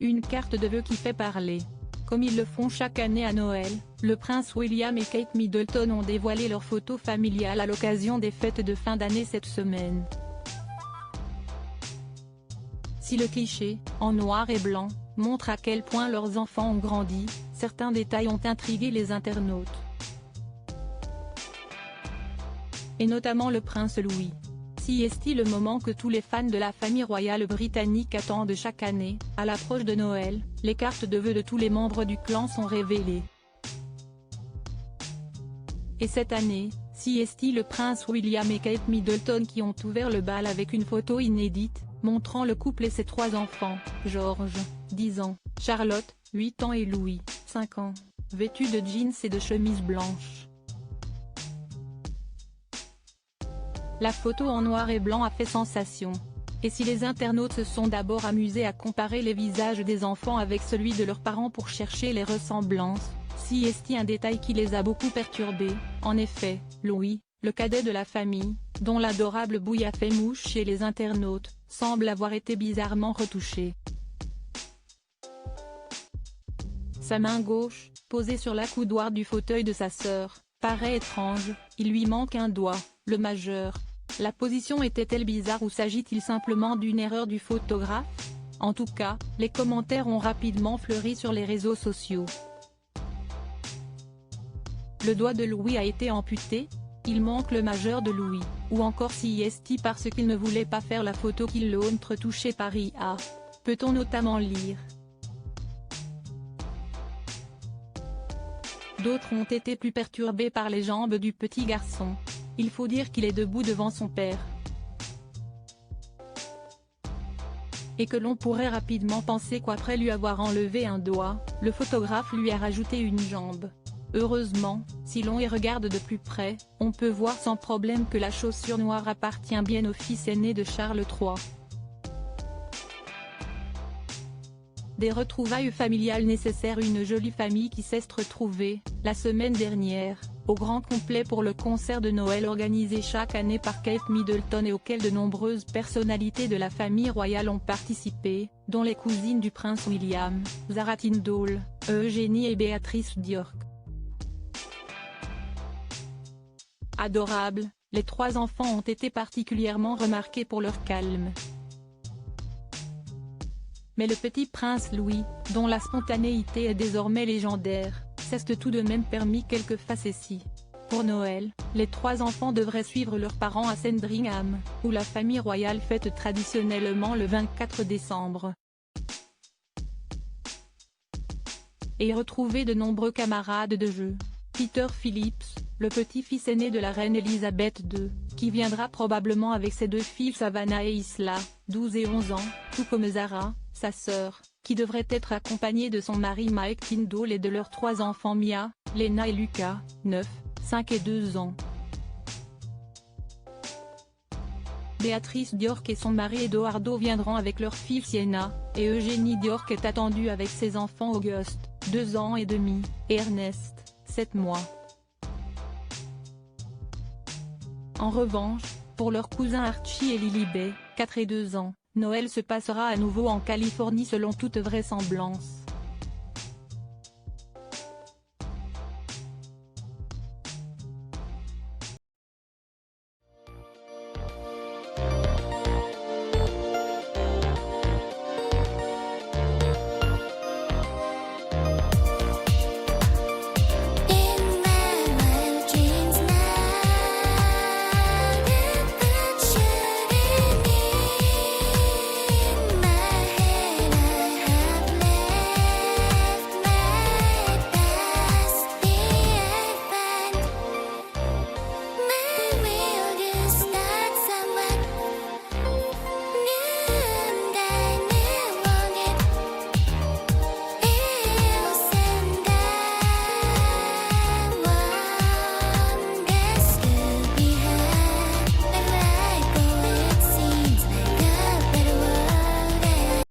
Une carte de vœux qui fait parler. Comme ils le font chaque année à Noël, le prince William et Kate Middleton ont dévoilé leurs photos familiales à l'occasion des fêtes de fin d'année cette semaine. Si le cliché, en noir et blanc, montre à quel point leurs enfants ont grandi, certains détails ont intrigué les internautes. Et notamment le prince Louis. Si est-il le moment que tous les fans de la famille royale britannique attendent chaque année, à l'approche de Noël, les cartes de vœux de tous les membres du clan sont révélées. Et cette année, si est-il le prince William et Kate Middleton qui ont ouvert le bal avec une photo inédite, montrant le couple et ses 3 enfants, George, 10 ans, Charlotte, 8 ans et Louis, 5 ans, vêtus de jeans et de chemises blanches. La photo en noir et blanc a fait sensation. Et si les internautes se sont d'abord amusés à comparer les visages des enfants avec celui de leurs parents pour chercher les ressemblances, si est-il un détail qui les a beaucoup perturbés, en effet, Louis, le cadet de la famille, dont l'adorable bouille a fait mouche chez les internautes, semble avoir été bizarrement retouché. Sa main gauche, posée sur l'accoudoir du fauteuil de sa sœur, paraît étrange, il lui manque un doigt, le majeur. La position était-elle bizarre ou s'agit-il simplement d'une erreur du photographe? En tout cas, les commentaires ont rapidement fleuri sur les réseaux sociaux. Le doigt de Louis a été amputé? Il manque le majeur de Louis, ou encore si est-il parce qu'il ne voulait pas faire la photo qu'il l'a retouché par IA. Peut-on notamment lire. D'autres ont été plus perturbés par les jambes du petit garçon. Il faut dire qu'il est debout devant son père. Et que l'on pourrait rapidement penser qu'après lui avoir enlevé un doigt, le photographe lui a rajouté une jambe. Heureusement, si l'on y regarde de plus près, on peut voir sans problème que la chaussure noire appartient bien au fils aîné de Charles III. Des retrouvailles familiales nécessaires. Une jolie famille qui s'est retrouvée, la semaine dernière, au grand complet pour le concert de Noël organisé chaque année par Kate Middleton et auquel de nombreuses personnalités de la famille royale ont participé, dont les cousines du prince William, Zara Tindall, Eugénie et Béatrice d'York. Adorables, les 3 enfants ont été particulièrement remarqués pour leur calme. Mais le petit prince Louis, dont la spontanéité est désormais légendaire, s'est tout de même permis quelques facéties. Pour Noël, les 3 enfants devraient suivre leurs parents à Sandringham, où la famille royale fête traditionnellement le 24 décembre. Et y retrouver de nombreux camarades de jeu. Peter Phillips, le petit-fils aîné de la reine Elisabeth II, qui viendra probablement avec ses 2 filles Savannah et Isla, 12 et 11 ans, tout comme Zara, sa sœur, qui devrait être accompagnée de son mari Mike Tindall et de leurs 3 enfants Mia, Lena et Lucas, 9, 5 et 2 ans. Béatrice d'York et son mari Edoardo viendront avec leur fille Sienna, et Eugénie d'York est attendue avec ses enfants Auguste, 2 ans et demi, et Ernest, 7 mois. En revanche, pour leurs cousins Archie et Lilibet, 4 et 2 ans, Noël se passera à nouveau en Californie selon toute vraisemblance.